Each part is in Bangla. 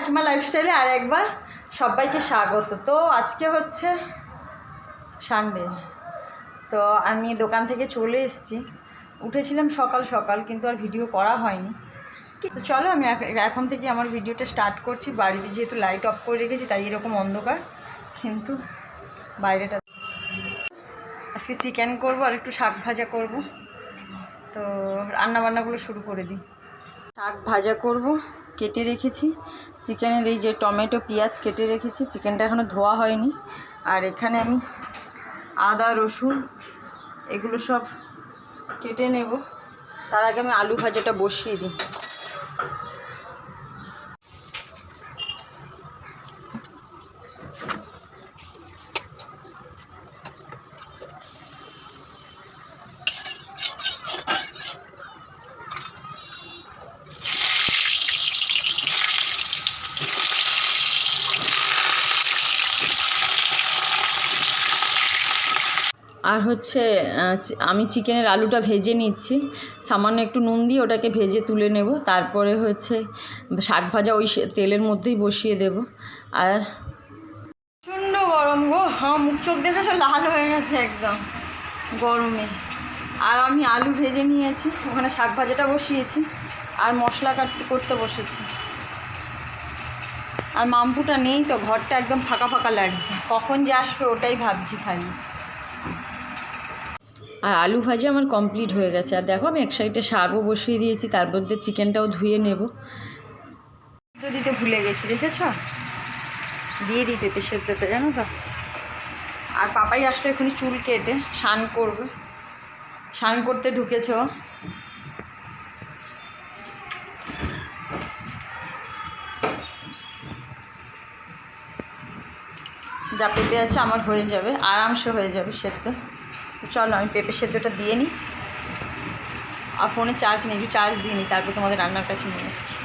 কাকিমা লাইফস্টাইলে আর একবার সবাইকে স্বাগত। তো আজকে হচ্ছে সানডে, তো আমি দোকান থেকে চলে এসেছি। উঠেছিলাম সকাল সকাল, কিন্তু আর ভিডিও করা হয়নি। তো চলো আমি এখন থেকে আমার ভিডিওটা স্টার্ট করছি। বাড়িতে যেহেতু লাইট অফ করে রেখেছি তাই এরকম অন্ধকার, কিন্তু বাইরেটা। আজকে চিকেন করব আর একটু শাক ভাজা করব। তো রান্নাবান্নাগুলো শুরু করে দিই। শাক ভাজা করব, কেটে রেখেছি। চিকেনের এই যে টমেটো পেঁয়াজ কেটে রেখেছি, চিকেনটা এখনও ধোয়া হয়নি। আর এখানে আমি আদা রসুন এগুলো সব কেটে নেব। তার আগে আমি আলু ভাজাটা বসিয়ে দিই। আর হচ্ছে আমি চিকেনের আলুটা ভেজে নিচ্ছি, সামান্য একটু নুন দিয়ে ওটাকে ভেজে তুলে নেব। তারপরে হচ্ছে শাক ভাজা ওই তেলের মধ্যেই বসিয়ে দেব। আর প্রচণ্ড গরম গো, হ্যাঁ মুখ চোখ দেখে সব লাল হয়ে গেছে একদম গরমে। আর আমি আলু ভেজে নিয়েছি, ওখানে শাক ভাজাটা বসিয়েছি আর মশলা করতে বসেছি। আর মাম্পুটা নেই তো, ঘরটা একদম ফাঁকা ফাঁকা লাগছে, কখন যে আসবে ওটাই ভাবছি খালি। আর আলু ভাজা আমার কমপ্লিট হয়ে গেছে। আর দেখো আমি এক সাইডে শাকও বসিয়ে দিয়েছি, তার মধ্যে চিকেনটাও ধুয়ে নেব। তো দিতে ভুলে গেছি, দেখেছ? দিয়ে দিই পেঁপে সেদ্ধটা, জানো তো। আর পাপাই আসলে এখনই চুল কেটে স্নান করবে, স্নান করতে ঢুকেছ। যা পেঁপে আছে আমার হয়ে যাবে, আরামসে হয়ে যাবে সেদ্ধ। চলো আমি পেঁপে সেদ্ধটা দিয়ে নিই। আর ফোনে চার্জ নেই, একটু চার্জ দিয়ে নিই, তারপর তোমাদের রান্নার কাছে নিয়ে এসেছি।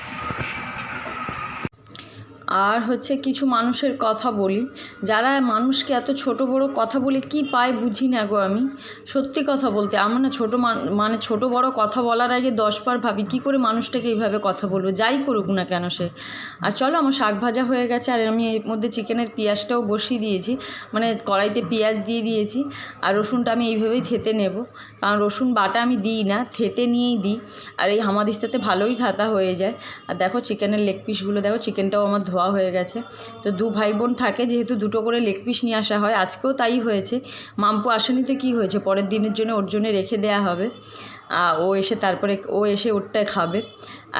আর হচ্ছে কিছু মানুষের কথা বলি, যারা মানুষকে এত ছোট বড় কথা বলে কি পায় বুঝি না গো আমি। সত্যি কথা বলতে আমার না মানে ছোট বড় কথা বলার আগে 10 বার ভাবি কী করে মানুষটাকে এইভাবে কথা বলবো, যাই করুক না কেন সে। আর চলো আমার শাক ভাজা হয়ে গেছে, আর আমি এর মধ্যে চিকেনের পেঁয়াজটাও বসিয়ে দিয়েছি, মানে কড়াইতে পেঁয়াজ দিয়ে দিয়েছি। আর রসুনটা আমি এইভাবেই থেতে নেব, কারণ রসুন বাটা আমি দিই না, থেতে নিয়েই দিই। আর এই হামাদিস্তাতে ভালোই থাতা হয়ে যায়। আর দেখো চিকেনের লেগ পিসগুলো দেখো, চিকেনটাও আমার ধোয়া হয়ে গেছে। তো দু ভাই বোন থাকে যেহেতু, দুটো করে লেগ পিস নিয়ে আসা হয়। আজকেও তাই হয়েছে। মাম্পু আসেনি তো কী হয়েছে, পরের দিনের জন্য ওর জন্য রেখে দেওয়া হবে। ও এসে তারপরে ও এসে ওরটাই খাবে।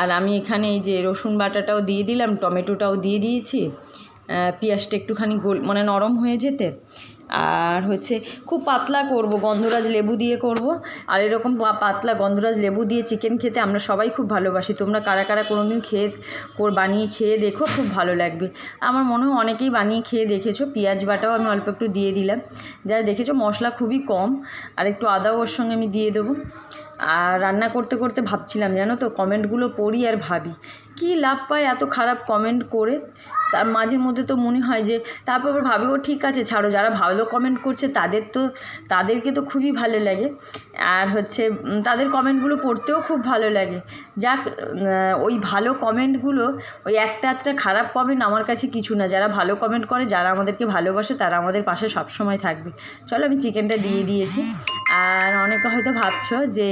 আর আমি এখানে এই যে রসুন বাটাটাও দিয়ে দিলাম, টমেটোটাও দিয়ে দিয়েছি, পেঁয়াজটা একটুখানি মানে নরম হয়ে যেতে। আর হচ্ছে খুব পাতলা করব, গন্ধরাজ লেবু দিয়ে করব। আর এরকম পাতলা গন্ধরাজ লেবু দিয়ে চিকেন খেতে আমরা সবাই খুব ভালোবাসি। তোমরা কারা কারা কোনো দিন বানিয়ে খেয়ে দেখো, খুব ভালো লাগবে। আমার মনে হয় অনেকেই বানিয়ে খেয়ে দেখেছো। পেঁয়াজ বাটাও আমি অল্প একটু দিয়ে দিলাম, যা দেখেছো মশলা খুবই কম। আর একটু আদাও ওর সঙ্গে আমি দিয়ে দেবো। আর রান্না করতে করতে ভাবছিলাম, জানো তো, কমেন্টগুলো পড়ি আর ভাবি কী লাভ পায় এত খারাপ কমেন্ট করে। তার মাঝে মধ্যে তো মনে হয় যে, তারপর আবার ভাবি ও ঠিক আছে ছাড়ো, যারা ভালো কমেন্ট করছে তাদেরকে তো খুবই ভালো লাগে। আর হচ্ছে তাদের কমেন্টগুলো পড়তেও খুব ভালো লাগে। যাক, ওই ভালো কমেন্টগুলো, ওই একটা খারাপ কমেন্ট আমার কাছে কিছু না। যারা ভালো কমেন্ট করে, যারা আমাদেরকে ভালোবাসে, তারা আমাদের পাশে সবসময় থাকবে। চলো আমি চিকেনটা দিয়ে দিয়েছি। আর অনেকে হয়তো ভাবছো যে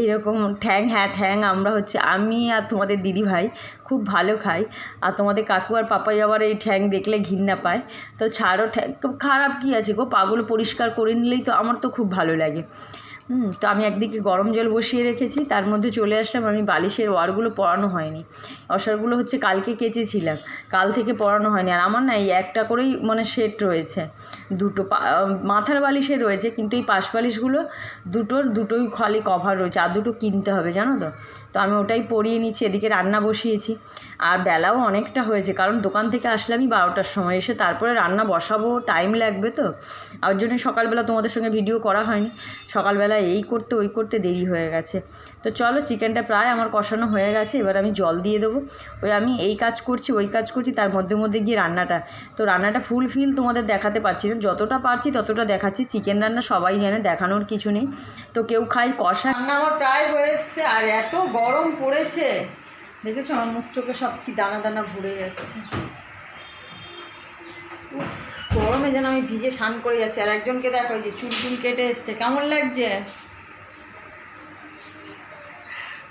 এইরকম ঠ্যাং, হ্যাঁ ঠ্যাং আমরা হচ্ছে আমি আর তোমাদের দিদি ভাই খুব ভালো খাই। আর তোমাদের কাকু আর পাপাই আবার এই ঠ্যাং দেখলে ঘৃণা পায়। তো ছাড়ো, ঠ্যাং খারাপ কী আছে গো, পাগুলো পরিষ্কার করে নিলেই তো আমার তো খুব ভালো লাগে। তো আমি একদিকে গরম জল বসিয়ে রেখেছি, তার মধ্যে চলে আসলাম। আমি বালিশের ওয়ারগুলো পরানো হয়নি, অসারগুলো হচ্ছে কালকে কেচেছিলাম, কাল থেকে পরানো হয়নি। আর আমার না এই একটা করেই মানে সেট রয়েছে, দুটো মাথার বালিশের রয়েছে, কিন্তু এই পাশ বালিশগুলো দুটোই খালি কভার রয়েছে, আর দুটো কিনতে হবে জানো তো। তো আমি ওটাই পরিয়ে নিচ্ছি, এদিকে রান্না বসিয়েছি। আর বেলাও অনেকটা হয়েছে, কারণ দোকান থেকে আসলামই 12টার সময়, এসে তারপরে রান্না বসাবো, টাইম লাগবে তো। আর জন্য সকালবেলা তোমাদের সঙ্গে ভিডিও করা হয়নি। সকালবেলা এই করতে ওই করতে দেরি হয়ে গেছে। তো চলো চিকেনটা প্রায় আমার কষানো হয়ে গেছে, এবার আমি জল দিয়ে দেবো। ওই আমি এই কাজ করছি ওই কাজ করছি, তার মধ্যে মধ্যে গিয়ে রান্নাটা ফুলফিল তোমাদের দেখাতে পারছি না, যতটা পারছি ততটা দেখাচ্ছি। চিকেন রান্না সবাই জানে, দেখানোর কিছু নেই। তো কেউ খাই কষা। রান্না আমার প্রায় হয়ে এসছে, আর এত গরম পড়েছে দেখেছো আমার মুখ চোখে সব কি দানা দানা ভরে যাচ্ছে। উফ, গরমে যেন আমি ভিজে স্নান করে যাচ্ছি। আর একজনকে দেখো যে চুল চুল কেটে এসছে, কেমন লাগছে?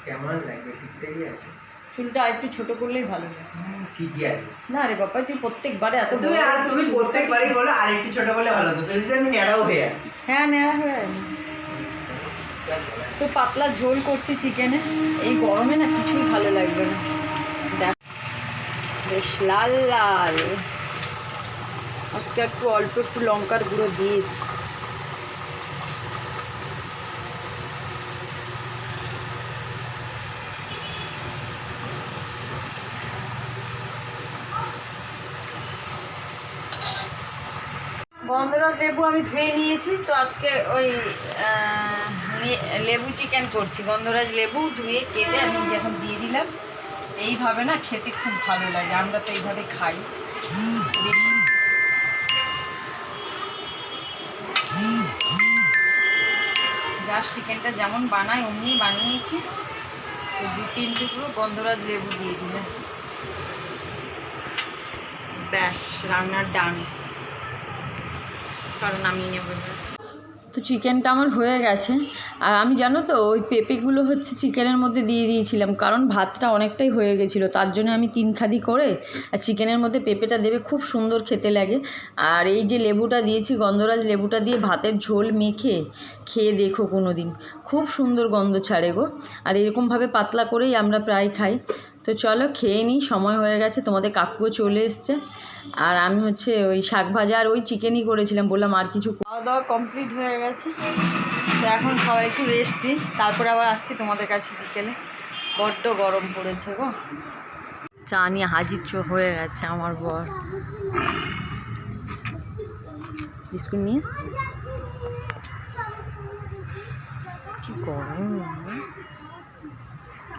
কেমন লাগবে? ঠিকঠাকই আছে। চুলটা একটু ছোট করলেই ভালো লাগে। ঠিকই আছে। না রে বাবা, তুই প্রত্যেকবারে এত তুমি প্রত্যেকবারই বলো আর একটু ছোট করলে ভালো হতো, সেদিন আমি ন্যাড়াও হয়ে আছি। হ্যাঁ নেওয়া হয়ে আছে। তো পাতলা ঝোল করছি চিকেনে, এই গরমে না কিছুই ভালো লাগবে না। দেখ বেশ লাল লাল। আজকে একটু অল্প একটু লঙ্কার গুঁড়ো দিয়েছি। গন্ধরাজ লেবু আমি ধুয়ে নিয়েছি, তো আজকে ওই লেবু চিকেন করছি। গন্ধরাজ লেবু ধুয়ে কেটে আমি এখন দিয়ে দিলাম। এইভাবে না খেতে খুব ভালো লাগে, আমরা তো এইভাবে খাই। জাস্ট চিকেনটা যেমন বানাই অমনি বানিয়েছি। তো 2-3 টুকরো গন্ধরাজ লেবু দিয়ে দিলাম, ব্যাস রান্নার ডান। কারণ আমি নেব। তো চিকেনটা আমার হয়ে গেছে। আর আমি জানো তো ওই পেঁপেগুলো হচ্ছে চিকেনের মধ্যে দিয়ে দিয়েছিলাম, কারণ ভাতটা অনেকটাই হয়ে গেছিলো, তার জন্য আমি 3 খাদি করে আর চিকেনের মধ্যে পেঁপেটা দেবে, খুব সুন্দর খেতে লাগে। আর এই যে লেবুটা দিয়েছি, গন্ধরাজ লেবুটা দিয়ে ভাতের ঝোল মেখে খেয়ে দেখো কোনো দিন, খুব সুন্দর গন্ধ ছাড়ে গো। আর এরকমভাবে পাতলা করেই আমরা প্রায় খাই। তো চলো খেয়ে নিই, সময় হয়ে গেছে, তোমাদের কাকুও চলে এসছে। আর আমি হচ্ছে ওই শাক ভাজা আর ওই চিকেনই করেছিলাম, বললাম আর কিছু। খাওয়া দাওয়া কমপ্লিট হয়ে গেছে, তো এখন সবাই একটু রেস্ট দিই, তারপরে আবার আসছি তোমাদের কাছে বিকেলে। বড্ড গরম পড়েছে গো। চা নিয়ে হাজির হয়ে গেছে আমার বর। বিস্কুট নিয়ে এসছি। কি গরম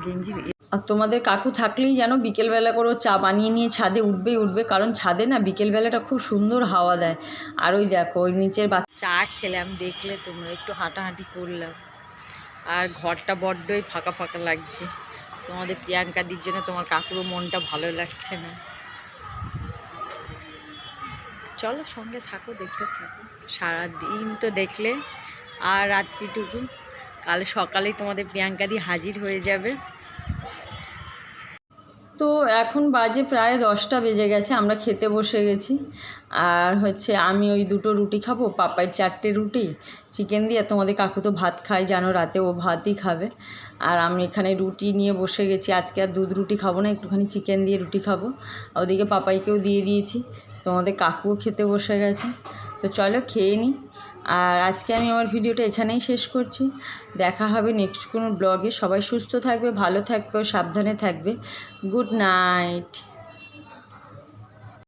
গেঞ্জি। আর তোমাদের কাকু থাকলেই যেন বিকেলবেলা করেও চা বানিয়ে নিয়ে ছাদে উঠবে, কারণ ছাদে না বিকেলবেলাটা খুব সুন্দর হাওয়া দেয়। আর ওই দেখো ওই নিচের চা খেলাম, দেখলে তোমরা, একটু হাঁটাহাঁটি করলাম। আর ঘরটা বড্ডই ফাঁকা ফাঁকা লাগছে। তোমাদের প্রিয়াঙ্কাদির জন্য তোমার কাকুরও মনটা ভালো লাগছে না। চলো সঙ্গে থাকো, দেখতে থাকো, সারাদিন তো দেখলে। আর রাত্রিটুকু, কাল সকালেই তোমাদের প্রিয়াঙ্কাদি হাজির হয়ে যাবে। তো এখন বাজে প্রায় 10টা বেজে গেছে, আমরা খেতে বসে গেছি। আর হচ্ছে আমি ওই 2টো রুটি খাবো, পাপাই 4টে রুটি চিকেন দিয়ে। তোমাদের কাকু তো ভাত খায় জানো, রাতে ও ভাতই খাবে। আর আমি এখানে রুটি নিয়ে বসে গেছি। আজকে আর দুধ রুটি খাবো না, একটুখানি চিকেন দিয়ে রুটি খাবো। ওদিকে পাপাইকেও দিয়ে দিয়েছি, তোমাদের কাকুও খেতে বসে গেছে। তো চলো খেয়ে নিই। আর আজকে আমি আমার ভিডিওটা এখানেই শেষ করছি। দেখা হবে নেক্সট কোনো ব্লগে। সবাই সুস্থ থাকবে, ভালো থাকবে ও সাবধানে থাকবে। Good night.